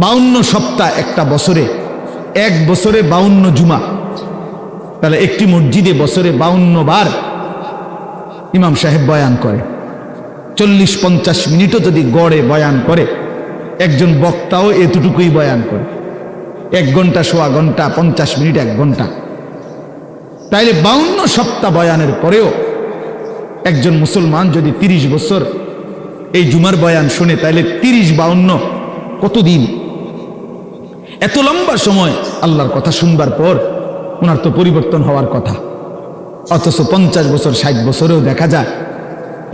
52 সপ্তাহ একটা বছরে, এক বছরে 52 জুমা, তাহলে একটি মসজিদে বছরে 52 বার ইমাম সাহেব বয়ান করে। 40-50 মিনিটও যদি গড়ে বয়ান করে, একজন বক্তাও এতটুকুই বয়ান করে। 1 ঘন্টা, সোয়া ঘন্টা, 50 মিনিট, 1 ঘন্টা। তাইলে 52 সপ্তাহ বয়ানের পরেও একজন মুসলমান যদি 30 বছর এই জুমার বয়ান শুনে, তাইলে 30-52 কতদিন? এত লম্বা সময় আল্লাহর কথা শুনবার পর ওনার তো পরিবর্তন হওয়ার কথা। অথচ 50 বছর, 60 বছরেও দেখা যায়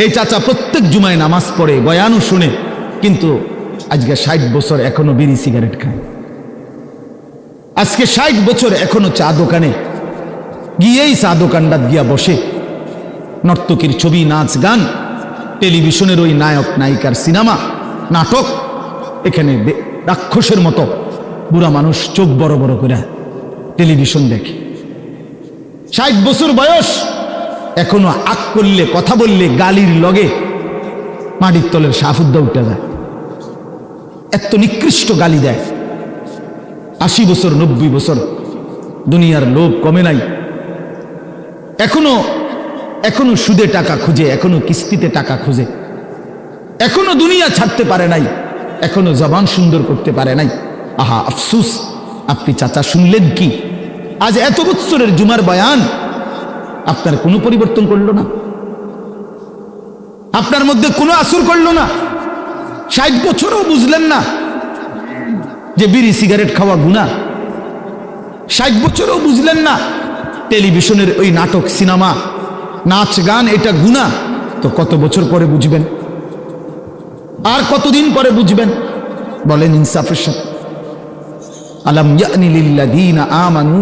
এই চাচা প্রত্যেক জুমায় নামাজ পড়ে, বয়ানও শুনে, কিন্তু আজকে 60 বছর এখনো বিড়ি সিগারেট খায়। আজকে 60 বছর এখনো চা দোকানে গিয়েই চা দোকানটা দিয়া বসে, নর্তকীর ছবি, নাচ গান, টেলিভিশনের ওই নায়ক নায়িকার সিনেমা, নাটক, এখানে রাক্ষসের মতো বুড়া মানুষ চোখ বড় বড় করে টেলিভিশন দেখে। 60 বছর বয়স, এখনো আক করলে, কথা বললে গালির লগে মাটির তলের সাফুদ্দা উঠে যায়, এত নিকৃষ্ট গালি দেয়। 80 বছর, 90 বছর, দুনিয়ার লোভ কমে নাই, এখনো সুদে টাকা খুঁজে, এখনো কিস্তিতে টাকা খুঁজে, এখনো দুনিয়া ছাড়তে পারে নাই, এখনো জবান সুন্দর করতে পারে নাই। আহা আফসুস, আপনি চাচা শুনলেন কি? আজ এত বছরের জুমার বয়ান আপনার কোনো পরিবর্তন করলো না, আপনার মধ্যে কোনো আসর করলো না। 60 বছরও বুঝলেন না যে বিড়ি সিগারেট খাওয়া গুনাহ। 60 বছরও বুঝলেন না টেলিভিশনের ওই নাটক, সিনেমা, নাচ গান এটা গুনাহ। তো কত বছর পরে বুঝবেন? আর কতদিন পরে বুঝবেন? বলেন ইনসাফের সাথে। আলাম ইয়ানি লিল্লাযীনা আমানু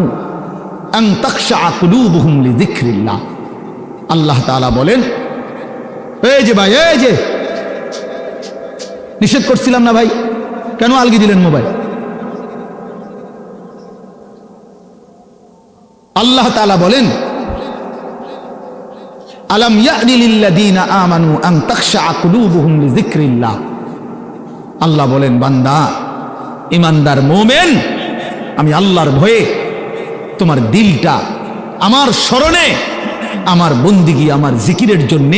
আন তাখশা কুলুবুহুম লিযিকরিল্লাহ। আল্লাহ তাআলা বলেন, এই যে ভাই, এই যে নিষেধ করছিলাম না ভাই, কেন আলগি দিলেন মোবাইল? আল্লাহ তাআলা বলেন, আলাম ইয়ানি লিল্লাযীনা আমানু আন তাখশা কুলুবুহুম লিযিকরিল্লাহ। আল্লাহ বলেন, বান্দা, ইমানদার মুমিন, আমি আল্লাহর ভয়ে তোমার দিলটা আমার স্মরণে, আমার বন্দিগি, আমার জিকিরের জন্য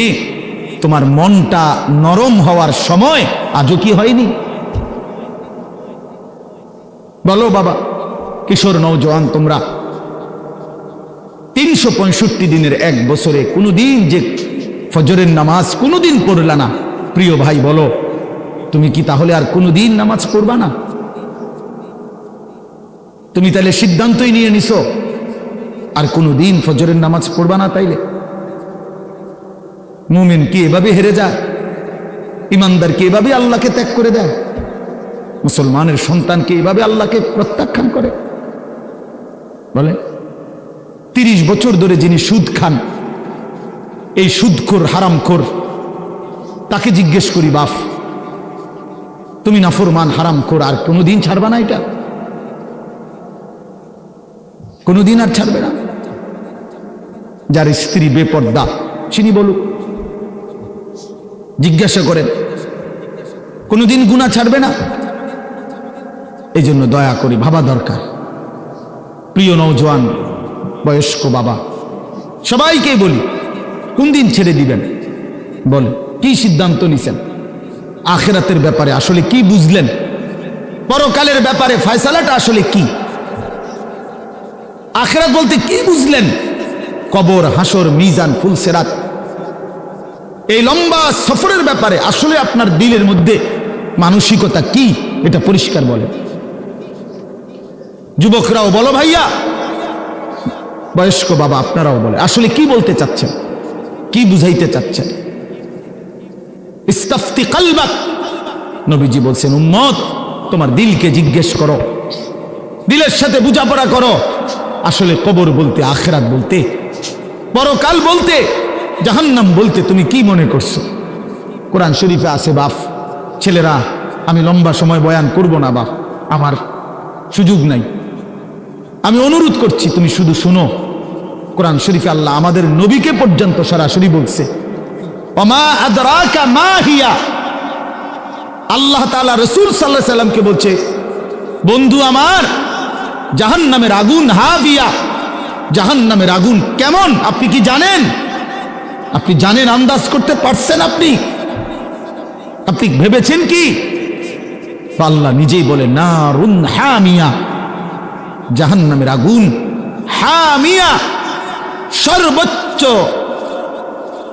তোমার মনটা নরম হওয়ার সময় আজও কি হয়নি? বলো বাবা, কিশোর নওজোয়ান, তোমরা 365 দিনের এক বছরে কোনোদিন যে ফজরের নামাজ কোনোদিন পড়লা না, প্রিয় ভাই বলো, তুমি কি তাহলে আর কোনোদিন নামাজ পড়বা না? তুমি তাহলে সিদ্ধান্তই নিয়ে নিছো আর কোনোদিন ফজরের নামাজ পড়বা না? তাইলে মুমিন কি এভাবে হেরে যায়? ইমানদার কি এভাবে আল্লাহকে ত্যাগ করে দেয়? মুসলমানের সন্তান কি এভাবে আল্লাহকে প্রত্যাখ্যান করে? বলে 30 বছর ধরে যিনি সুদ খান, এই সুদখোর, হারামখোর, তাকে জিজ্ঞেস করি, বাপ তুমি নাফরমান, হারামখোর, আর কোনোদিন ছাড়বা না? এটা কোনোদিন আর ছাড়বে না? যার স্ত্রী বেপর্দা, চিনি বলুক, জিজ্ঞাসা করেন, কোনোদিন গুনাহ ছাড়বে না? এই জন্য দয়া করি, ভাবা দরকার। প্রিয় নওজোয়ান, বয়স্ক বাবা, সবাইকে বলি, কোন দিন ছেড়ে দিবেন? বলে কি সিদ্ধান্ত নিছেন? আখিরাতের ব্যাপারে আসলে কি বুঝলেন? পরকালের ব্যাপারে ফয়সালাটা আসলে কি? আখিরাত বলতে কি বুঝলেন? কবর, হাসর, মিজান, ফুলসিরাত, এই লম্বা সফরের ব্যাপারে আসলে আপনার দিলের মধ্যে মানসিকতা কি, এটা পরিষ্কার বলে। যুবকরাও বলো ভাইয়া, বয়স্ক বাবা আপনারাও বলে, আসলে কি বলতে চাচ্ছেন, কি বুঝাইতে চাচ্ছেন? ইস্তাফতি কলবাক, নবীজি বলছেন, উম্মত তোমার দিলকে জিজ্ঞেস করো, দিলের সাথে বোঝাপড়া করো, আসলে কবর বলতে, আখিরাত বলতে, পরকাল বলতে, জাহান্নাম বলতে তুমি কি মনে করছো? কোরআন শরীফে আছে, বাপ ছেলেরা আমি লম্বা সময় বয়ান করব না বাপ, আমার সুযোগ নাই, আমি অনুরোধ করছি তুমি শুধু শুনো। কোরআন শরীফে আল্লাহ আমাদের নবীকে পর্যন্ত সরাসরি বলছে, ওমা আদরাকা মা হিয়া। আল্লাহ তাআলা রাসূল সাল্লাল্লাহু আলাইহি সাল্লামকে বলছে, বন্ধু আমার, জাহান্নামের আগুন হাবিয়া, জাহান্নামের আগুন কেমন আপনি কি জানেন? আপনি জানেন, আন্দাজ করতে পারছেন? আপনি ভেবেছেন কি? আল্লাহ নিজেই বলে নারুন হামিয়া, জাহান্নামের আগুন হামিয়া, সর্বোচ্চ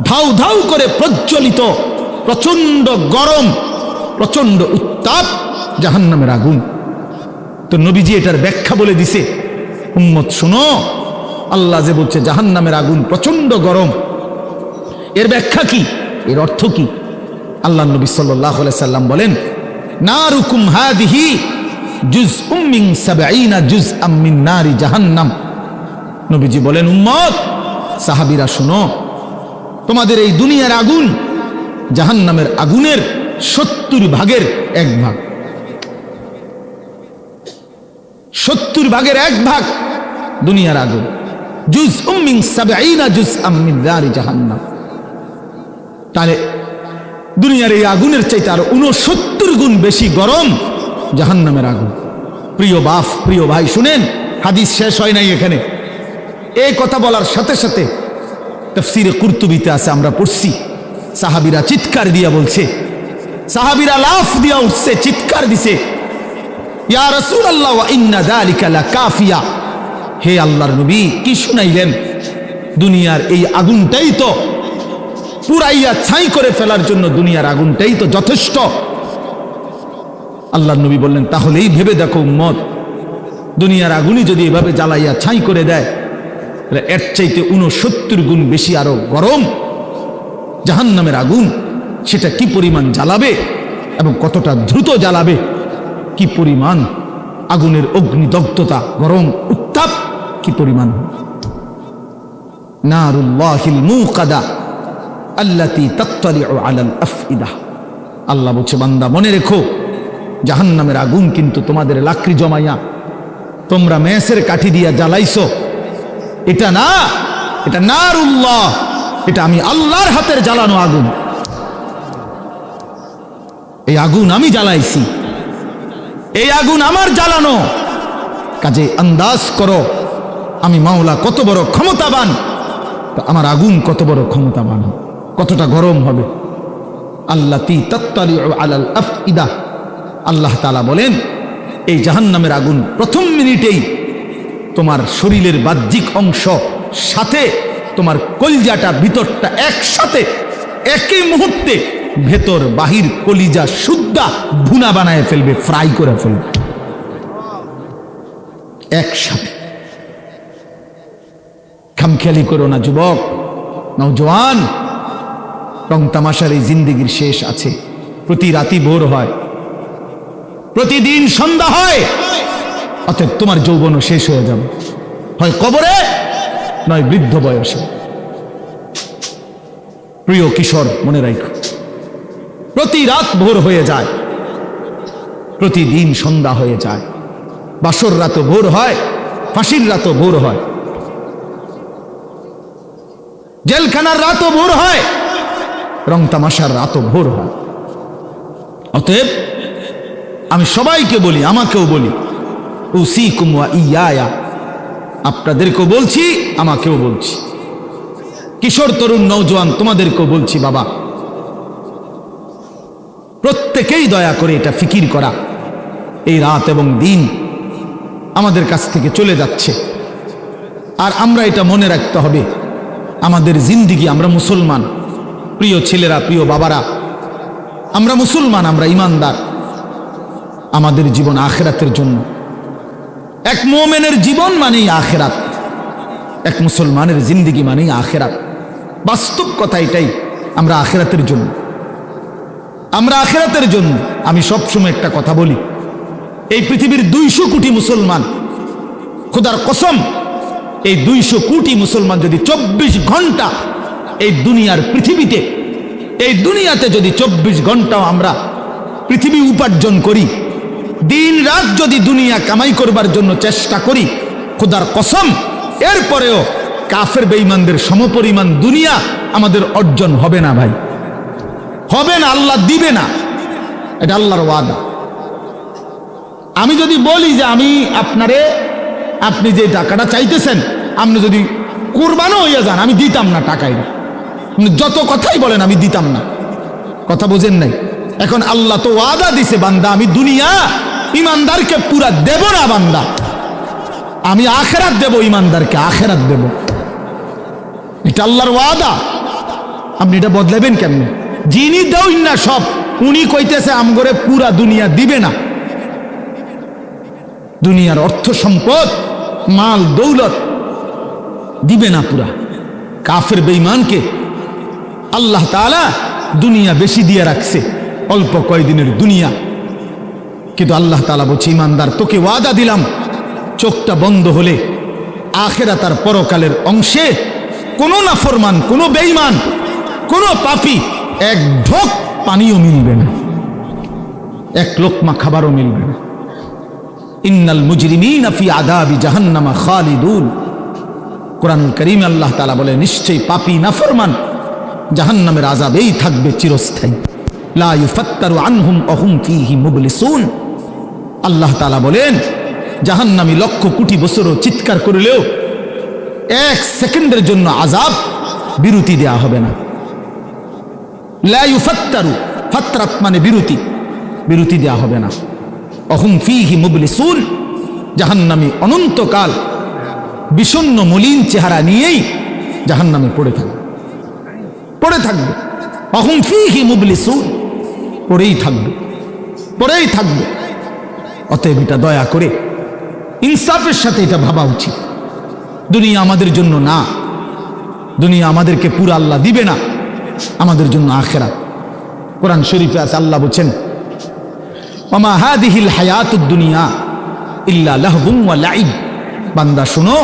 ধাউ ধাউ করে প্রজ্বলিত, প্রচন্ড গরম, প্রচন্ড উত্তাপ জাহান্নামের আগুন। তো নবীজি এটার ব্যাখ্যা বলে দিছে, উম্মত শোনো, আল্লাহ যে বলছে জাহান্নামের আগুন প্রচন্ড গরম, এর ব্যাখ্যা কি, এর অর্থ কি? আল্লাহ নবী সাল্লাল্লাহু আলাইহি সাল্লাম বলেন, নারুকুম হাদিহি জুজউম মিন 70 জুজআম মিন নারি জাহান্নাম। নবীজি বলেন, উম্মত, সাহাবীরা শোনো, তোমাদের এই দুনিয়ার আগুন জাহান্নামের আগুনের 70 ভাগের 1 ভাগ, 70 ভাগের 1 ভাগ দুনিয়ার আগুন। জুজউম মিন 70 জুজআম মিন নারি জাহান্নাম। তাহলে দুনিয়ার এই আগুনের চাইতে আরো 69 গুণ বেশি গরম জাহান্নামের আগুন। প্রিয় বাপ, প্রিয় ভাই, শুনেন, হাদিস শেষ হয় নাই এখানে। এই কথা বলার সাথে সাথে তাফসীরে কুরতুবীতে আছে, আমরা পড়ছি, সাহাবীরা চিৎকার দিয়া বলছে, সাহাবীরা লাফ দিয়া উঠছে, চিৎকার দিছে, ইয়া রাসূলুল্লাহ ওয়া ইন্না যালিকা লাকাফিয়া। হে আল্লাহর নবী, কি শুনাইলেন? দুনিয়ার এই আগুনটাই তো পুরাইয়া ছাই করে ফেলার জন্য, দুনিয়ার আগুনটাই তো যথেষ্ট। আল্লাহর নবী বললেন, তাহলেই ভেবে দেখো উম্মত, দুনিয়ার আগুনই যদি এভাবে জ্বালাইয়া ছাই করে দেয়, তাহলে এর চাইতে 69 গুণ বেশি আরো গরম জাহান্নামের আগুন, সেটা কি পরিমাণ জ্বালাবে এবং কতটা দ্রুত জ্বালাবে, কি পরিমাণ আগুনের অগ্নিদগ্ধতা, গরম উত্তাপ কি পরিমাণ। নারুল্লাহিল মুকাদা আল্লাতী তাত্তালিউ আলাল আফইদা। আল্লাহ বলছে, বান্দা মনে রেখো, জাহান্নামের আগুন কিন্তু তোমাদের লাকড়ি জমাইয়া তোমরা মেসের কাঠি দিয়া জ্বালাইছো, এটা না, এটা নারুল্লাহ, এটা আমি আল্লাহর হাতের জ্বালানো আগুন। এই আগুন আমি জ্বালাইছি, এই আগুন আমার জ্বালানো। কাজে আন্দাজ করো আমি মাওলা কত বড় ক্ষমতাবান, তো আমার আগুন কত বড় ক্ষমতাবান, কতটা গরম হবে। আল্লাতী তাত্তালিউ আলাল আফইদা। আল্লাহ তাআলা বলেন, এই জাহান্নামের আগুন প্রথম মিনিটেই তোমার শরীরের বাহ্যিক অংশ সাথে তোমার কলিজাটা, ভিতরটা একসাথে, একই মুহূর্তে ভেতর বাহির কলিজা সুদ্ধা ভুনা বানায় ফেলবে, ফ্রাই করে ফেলবে একসাথে। খামখেয়ালি করো না যুবক, নওজোয়ান, রং তামাশার এই জিন্দেগির শেষ আছে। প্রতি রাতি ভোর হয়, প্রতিদিন সন্ধ্যা হয়, অতএব তোমার যৌবনও শেষ হয়ে যাবে, হয় কবরে নয় বৃদ্ধ বয়সে। প্রিয় কিশোর, মনে রাখো, প্রতি রাত ভোর হয়ে যায়, প্রতিদিন সন্ধ্যা হয়ে যায়, বাসর রাতও ভোর হয়, ফাঁসির রাতও ভোর হয়, জেলখানার রাতও ভোর হয়, রং তামাশার রাতও ভোর হয়। অতএব আমি সবাইকে বলি, আমাকেও বলি, উসিকুম ওয়া ইয়া, আপনাদেরকেও বলছি, আমাকেও বলছি, কিশোর তরুণ নওজোয়ান তোমাদেরকেও বলছি, বাবা প্রত্যেকেই দয়া করে এটা ফিকির করা, এই রাত এবং দিন আমাদের কাছ থেকে চলে যাচ্ছে, আর আমরা এটা মনে রাখতে হবে, আমাদের জিন্দিগি, আমরা মুসলমান, প্রিয় ছেলেরা, প্রিয় বাবারা, আমরা মুসলমান, আমরা ইমানদার, আমাদের জীবন আখিরাতের জন্য। এক মুমিনের জীবন মানেই আখিরাত, এক মুসলমানের জিন্দিগি মানেই আখিরাত। বাস্তব কথা এটাই, আমরা আখিরাতের জন্য, আমরা আখিরাতের জন্য। আমি সবসময় একটা কথা বলি, এই পৃথিবীর 200 কোটি মুসলমান, খোদার কসম, এই 200 কোটি মুসলমান যদি 24 ঘন্টা এই দুনিয়ার পৃথিবীতে, এই দুনিয়াতে যদি 24 ঘন্টাও আমরা পৃথিবী উপার্জন করি, দিন রাত যদি দুনিয়া কামাই করবার জন্য চেষ্টা করি, খোদার কসম এরপরেও কাফের বেঈমানদের সমপরিমাণ দুনিয়া আমাদের অর্জন হবে না ভাই, হবে না, আল্লাহ দিবে না, এটা আল্লাহর ওয়াদা। আমি যদি বলি যে আমি আপনারে, আপনি যে টাকাটা চাইতেছেন, আপনি যদি কুরবানও হইয়া যান, আমি দিতাম না টাকাই, যত কথাই বলেন আমি দিতাম না। কথা বোঝেন নাই? এখন আল্লাহ তো ওয়াদা দিছে, বান্দা আমি দুনিয়া ইমানদারকে পুরা দেব না, বান্দা আমি আখেরাত দেব, ইমানদারকে আখেরাত দেব। এটা আল্লাহর ওয়াদা। আপনি এটা বদলাবেন কেমনে? যিনি দেউন না সব, উনি কইতেছে আমগরে পুরা দুনিয়া দিবে না। দুনিয়ার অর্থ সম্পদ, মাল দৌলত দিবে না পুরা। কাফের বেঈমানকে আল্লাহ তাআলা দুনিয়া বেশি দিয়ে রাখছে, অল্প কয়দিনের দুনিয়া। কিন্তু আল্লাহ তাআলা বলছে, ইমানদার তোকে ওয়াদা দিলাম, চোখটা বন্ধ হলে আখিরাত আর পরকালের অংশে কোনো নাফরমান, কোনো বেঈমান, কোনো পাপী এক ঢোক পানিও মিলবে না, এক লোকমা খাবারও মিলবে না। ইন্নাল মুজরিমিনা ফি আযাবি জাহান্নামা খালিদুন। কোরআনুল কারীমে আল্লাহ তাআলা বলে, নিশ্চয়ই পাপী নাফরমান জাহান্নামের আযাবেই থাকবে চিরস্থায়ী। লা ইউফাত্তারু আনহুম ওয়া হুম ফীহি মুবলিসুন। আল্লাহ তাআলা বলেন, জাহান্নামী লক্ষ কোটি বছরও চিৎকার করলেও এক সেকেন্ডের জন্য আযাব বিরতি দেয়া হবে না। লা ইউফাত্তারু, ফাতরাত মানে বিরতি, বিরতি দেয়া হবে না। অহুম ফীহি মুবলিসুন, জাহান্নামী অনন্তকাল বিষণ্ণ মলিন চেহারা নিয়েই জাহান্নামে পড়ে থাকবে, পড়ে থাকবে। অহুম ফীহি মুবলিসুন, পড়েই থাকবে, পড়েই থাকবে। অতএব এটা দয়া করে ইনসাফের সাথে এটা ভাবা উচিত। দুনিয়া আমাদের জন্য না, দুনিয়া আমাদেরকে পুরো আল্লাহ দিবে না, আমাদের জন্য আখিরাত। কোরআন শরীফে আছে, আল্লাহ বলেন, ওমা হাদিহিল হায়াতুদ দুনিয়া ইল্লা লাহবুন ওয়া লাইব। বান্দা শুনো,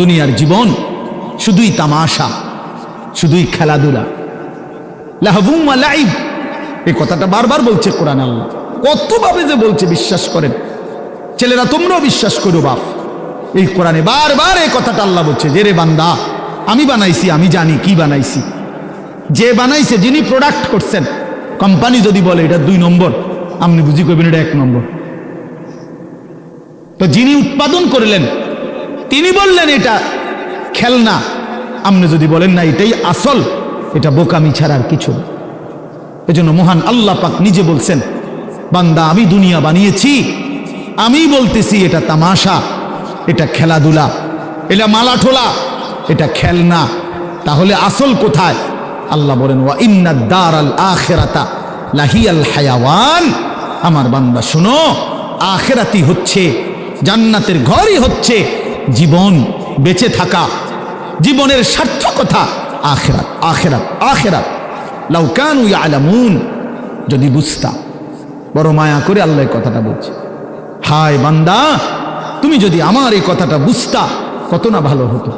দুনিয়ার জীবন শুধুই তামাশা, শুধুই খেলাধুলা। লাহবুন ওয়া লাইব, এই কথাটা বারবার বলছে কোরআন। আল্লাহ কতভাবে যে বলছে বিশ্বাস করেন। ছেলেরা তোমরাও বিশ্বাস করো বাপ, এই কোরআনে বারবার এই কথাটা আল্লাহ বলছে যে রে বান্দা, আমি বানাইছি, আমি জানি কি বানাইছি। যে বানাইছে, যিনি প্রোডাক্ট করছেন, কোম্পানি যদি বলে এটা 2 নম্বর, আপনি বুঝি করবেন এটা 1 নম্বর। তো যিনি উৎপাদন করলেন তিনি বললেন এটা খেলনা, আপনি যদি বলেন না এটাই আসল, এটা বোকামি ছাড়া আর কিছু না। এজন্য মহান আল্লাহ পাক নিজে বলছেন, বান্দা আমি দুনিয়া বানিয়েছি, আমি বলতেছি এটা তামাশা, এটা খেলাধুলা, এটা মালাঠোলা, এটা খেলনা। তাহলে আসল কোথায়? আল্লাহ বলেন, ওয়া ইন্নাদ দারাল আখিরাতা লাহিয়াল হায়াওয়ান। আমার বান্দা শুনো, আখিরাতই হচ্ছে, জান্নাতের ঘরই হচ্ছে জীবন, বেঁচে থাকা, জীবনের সার্থকতা আখিরাত, আখিরাত, আখিরাত। লাউ কানু ইয়ালামুন, যদি বুঝতা। বড় মায়া করে আল্লাহ এই কথাটা বলছে। হায় বান্দা, তুমি যদি আমার এই কথাটা বুঝতা কত না ভালো হতো।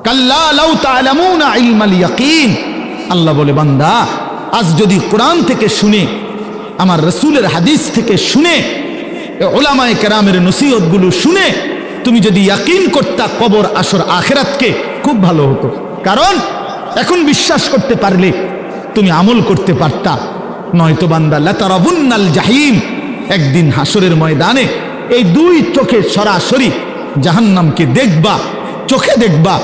কাল্লা লাউ তা'লামুনা ইলমাল ইয়াকিন। আল্লাহ বলে, বান্দা আজ যদি কোরআন থেকে শুনে, আমার রাসূলের হাদিস থেকে শুনে, উলামায়ে কেরামের নসিহতগুলো শুনে তুমি যদি ইয়াকিন করতা কবর, আসর, আখিরাতকে, খুব ভালো হতো। কারণ এখন বিশ্বাস করতে পারলে তুমি আমল করতে পারতা। নয়তো বান্দা লাতারাবুন্নাল জাহিম, একদিন হাসরের ময়দানে এই 2 চোখে সরাসরি জাহান্নামকে দেখবা, চোখে দেখবা।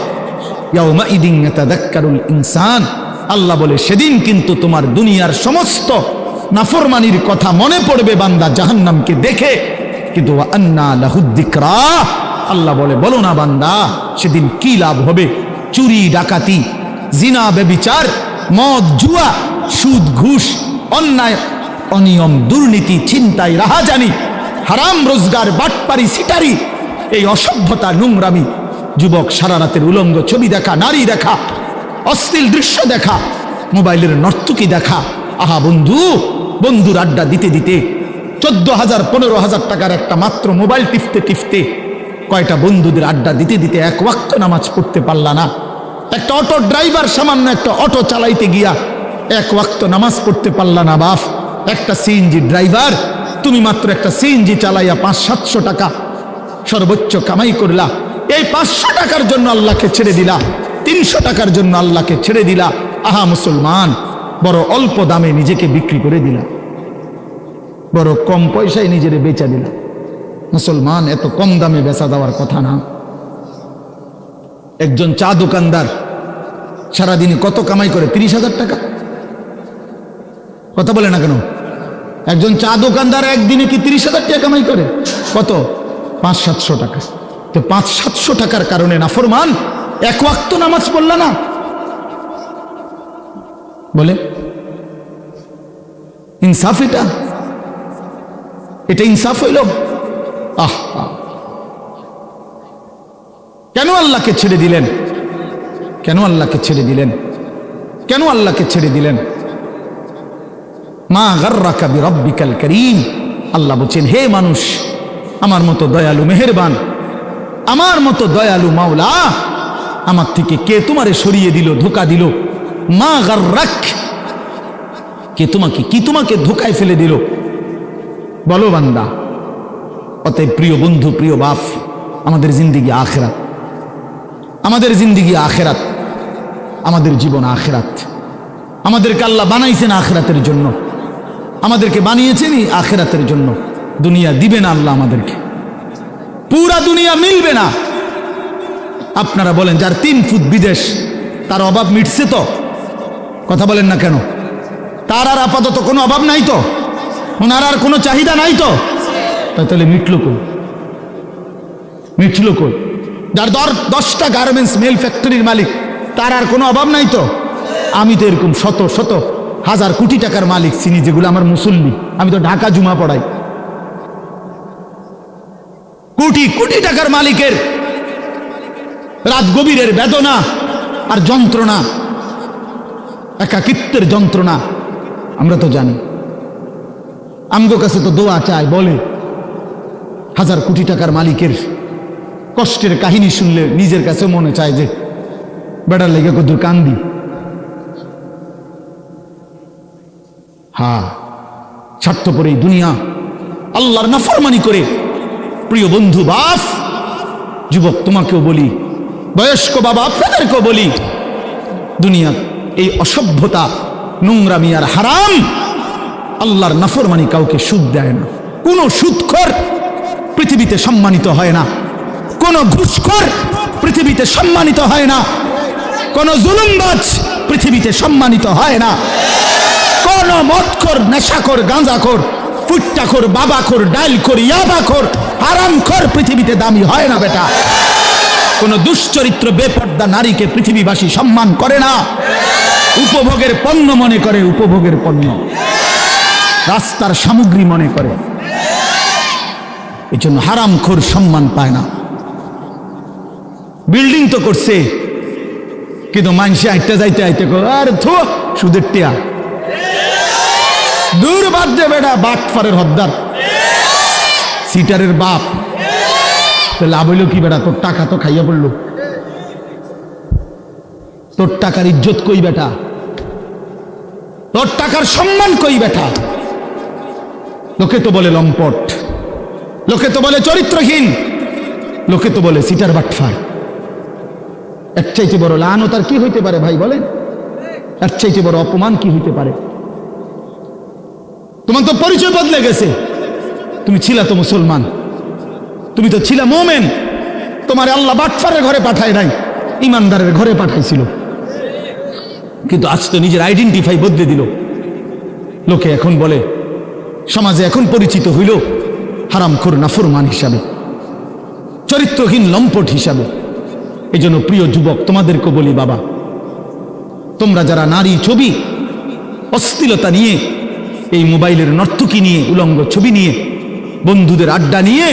ইয়াউমা ইদিন ইয়াতাযাক্কারুল ইনসান। আল্লাহ বলে, সেদিন কিন্তু তোমার দুনিয়ার সমস্ত নাফরমানির কথা মনে পড়বে বান্দা জাহান্নামকে দেখে। কিন্তু ওয়া আন্না লাহুদ যিকরা। আল্লাহ বলে, বলো না বান্দা সেদিন কি লাভ হবে? চুরি, ডাকাতি, জিনা, ব্যভিচার, মদ, জুয়া, সুদ, ঘুষ, অন্যায়, অনিয়ম, দুর্নীতি, ছিনতাই, রাহাজানি, হারাম রোজগার, বাটপারি, সিটারি, এই অসভ্যতা, নোংরামি, যুবক সারা রাতের উলঙ্গ ছবি দেখা, নারী দেখা, অশ্লীল দৃশ্য দেখা, মোবাইলের নর্তকী দেখা। আহা বন্ধু, বন্ধুর আড্ডা দিতে দিতে 14,000 15,000 টাকার একটা মাত্র মোবাইল টিপতে টিপতে কয়টা বন্ধুদের আড্ডা দিতে দিতে 1 ওয়াক্ত নামাজ পড়তে পারলা না। একটা অটো ড্রাইভার সামান্য একটা অটো চালাইতে গিয়া 1 ওয়াক্ত নামাজ পড়তে পারলা না বাপ। একটা সিএনজি ড্রাইভার, তুমি মাত্র একটা সিএনজি চালাইয়া 500-700 টাকা সর্বোচ্চ কামাই করলা। এই 500 টাকার জন্য আল্লাহকে ছেড়ে দিলা, 300 টাকার জন্য আল্লাহকে ছেড়ে দিলা। আহা মুসলমান, বড় অল্প দামে নিজেকে বিক্রি করে দিলা, বড় কম পয়সায় নিজেরে বেচা দিলা। মুসলমান, এত কম দামে বেচা দেওয়ার কথা না। একজন চা দোকানদার সারাদিনে কত কামাই করে? 30,000 টাকা। কথা বলে না কেন? একজন চা দোকানদার একদিনে কি 30,000 টাকা কামাই করে? কত? 500-700 টাকা। তো 500-700 টাকার কারণে নাফরমান এক ওয়াক্ত নামাজ পড়লা না? বলে ইনসাফ? এটা ইনসাফ হইল? কেন আল্লাহকে ছেড়ে দিলেন? কেন আল্লাহকে ছেড়ে দিলেন? কেন আল্লাহকে ছেড়ে দিলেন? মা গাররাকা বিরাব্বিকাল কারীম। আল্লাহ বলছেন, হে মানুষ, আমার মতো দয়ালু মেহেরবান, আমার মতো দয়ালু মাওলা, আমার থেকে কে তোমারে সরিয়ে দিল, ধোঁকা দিল? মা গাররাক, কে তোমাকে ধোঁকায় ফেলে দিল? বলো বান্দা। অতএব প্রিয় বন্ধু, প্রিয় বাপ, আমাদের জিন্দেগি আখিরাত, আমাদের জিন্দেগি আখিরাত, আমাদের জীবন আখিরাত। আমাদেরকে আল্লাহ বানাইছেন আখিরাতের জন্য, আমাদেরকে বানিয়েছেনই আখিরাতের জন্য। দুনিয়া দিবে না আল্লাহ আমাদেরকে, পুরা দুনিয়া মিলবে না। আপনারা বলেন, যার 3 ফুট বিদেশ, তার অভাব মিটছে তো? কথা বলেন না কেন? তার আর আপাতত কোনো অভাব নাই তো? ওনার আর কোনো চাহিদা নাই তো? তাহলে মিটল কই? মিটল কই? যার 10টা গার্মেন্টস মেল ফ্যাক্টরির মালিক, তার আর কোনো অভাব নাই তো? আমি তো এরকম শত শত হাজার কোটি টাকার মালিক চিনি, যেগুলো আমার মুসল্লি। আমি তো ঢাকা জুমা পড়াই। কোটি কোটি টাকার মালিকের রাত গভীরের বেদনা আর যন্ত্রণা, একাকিত্বের যন্ত্রণা আমরা তো জানি। আমগো কাছে তো দোয়া চায়, বলে হাজার কোটি টাকার মালিকের কষ্টের কাহিনী শুনলে নিজের কাছে মনে চায় যে বেড়ার লেগে কত কান্দি। হ্যাঁ, স্বার্থপর এই দুনিয়া, আল্লাহর নাফরমানি করে। প্রিয় বন্ধু, বাপ, যুবক তোমাকেও বলি, বয়স্ক বাবা আপনাদেরকেও বলি, দুনিয়া এই অসভ্যতা, নোংরামি আর হারাম, আল্লাহর নাফরমানি কাউকে সুদ দেয় না। কোন সুদখোর পৃথিবীতে সম্মানিত হয় না, কোন ঘুষখোর পৃথিবীতে সম্মানিত হয় না, কোন জুলুমবাজ পৃথিবীতে সম্মানিত হয় না, কোন মদখোর, নেশাখোর, গাঁজাখোর, ফুট্টাখোর, বাবাখোর, ডাইলখোর, ইয়াবাখোর, হারামখোর পৃথিবীতে দামি হয় না বেটা। কোন দুশ্চরিত্র বেপর্দা নারীকে পৃথিবীবাসী সম্মান করে না, উপভোগের পণ্য মনে করে, উপভোগের পণ্য, রাস্তার সামগ্রী মনে করে। এই জন্য হারামখোর সম্মান পায় না। বিল্ডিং তো করছে, কিন্তু মানুষে আইতে যাইতে আইতে আর থো সুদের টিয়া, দূর বাদ দে বেটা, বাটফারের হদ্দার, সিটারের বাপ। লাভ হইল কি বেটা? তোর টাকা তো খাইয়া পড়লো, তোর টাকার ইজ্জত কই বেটা? তোর টাকার সম্মান কই বেটা? লোকে তো বলে লম্পট, লোকে তো বলে চরিত্রহীন, লোকে তো বলে সিটার বাটফার। এর চাইতে বড় লানত আর কি হইতে পারে ভাই বলেন? এর চাইতে বড় অপমান কি হইতে পারে? তোমার তো পরিচয় বদলে গেছে। তুমি ছিলা তো মুসলমান, তুমি তো ছিলা মোমেন। তোমার আল্লাহ বাটফারের ঘরে পাঠায় নাই, ইমানদারের ঘরে পাঠাইছিল। কিন্তু আজ তো নিজের আইডেন্টিফাই বদলে দিল। লোকে এখন বলে, সমাজে এখন পরিচিত হইল হারামখোর, নাফরমান হিসাবে, চরিত্রহীন, লম্পট হিসাবে। এই জন্য প্রিয় যুবক তোমাদেরকে বলি, বাবা, তোমরা যারা নারী ছবি, অশ্লীলতা নিয়ে, এই মোবাইলের নর্তকী নিয়ে, উলঙ্গ ছবি নিয়ে, বন্ধুদের আড্ডা নিয়ে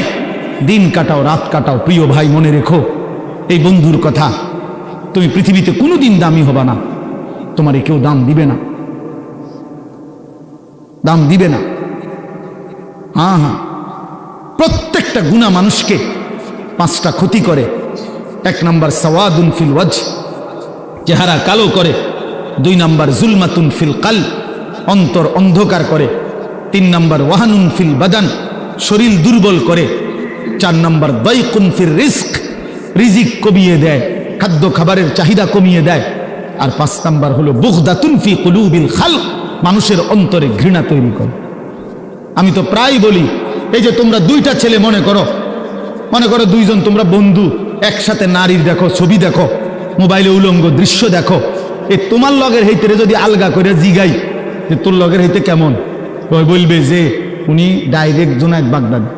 দিন কাটাও, রাত কাটাও, প্রিয় ভাই মনে রেখো এই বন্ধুর কথা, তুমি পৃথিবীতে কোনোদিন দামি হবা না। তোমারে কেউ দাম দিবে না, দাম দিবে না। হ্যাঁ হ্যাঁ, প্রত্যেকটা গুনাহ মানুষকে 5টা ক্ষতি করে। 1 নাম্বার সাওয়াদুন ফিল ওয়াজ, চেহারা কালো করে। 2 নাম্বার জুলমাতুন ফিল কালব, অন্তর অন্ধকার করে। 3 নাম্বার ওয়াহানুন ফিল বাদান, শরীর দুর্বল করে। 4 নাম্বার দাইকুন ফির রিজক, রিজিক কমিয়ে দেয়, খাদ্য খাবারের চাহিদা কমিয়ে দেয়। আর 5 নাম্বার হলো বুগদাতুন ফি কুলুবিল খালক, মানুষের অন্তরে ঘৃণা তৈরি করে। আমি তো প্রায় বলি, এই যে তোমরা 2টা ছেলে মনে করো মনে করো দুইজন তোমরা বন্ধু একসাথে নারীর দেখো, ছবি দেখো, মোবাইলে উলঙ্গ দৃশ্য দেখো, এ তোমার লগের হইতে যদি আলগা করে জিগাই যে তোর লগের হইতে কেমন, ওই বলবে যে উনি ডাইরেক্ট জুনায়েদ বাগদাদি।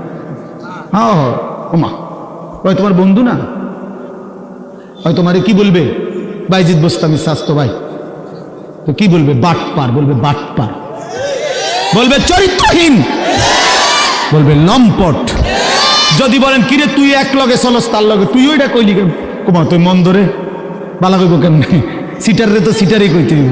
হ্যাঁ হ্যাঁ, ওমা ওই তোমার বন্ধু না, ওই তোমারে কি বলবে বাইজিদ বোস্তামি স্বাস্থ্য ভাই, তো কি বলবে বাটপার, বলবে বাটপার, বলবে চরিত্রহীন, বলবে লম্পট। যদি বলেন কিরে তুই এক লগে চলস তার লগে, তুই ওইটা কইলি কেন, কুমা তুই মন ধরে বালা কইব কেমনে, সিটার রে তো সিটারই কইতে হইব।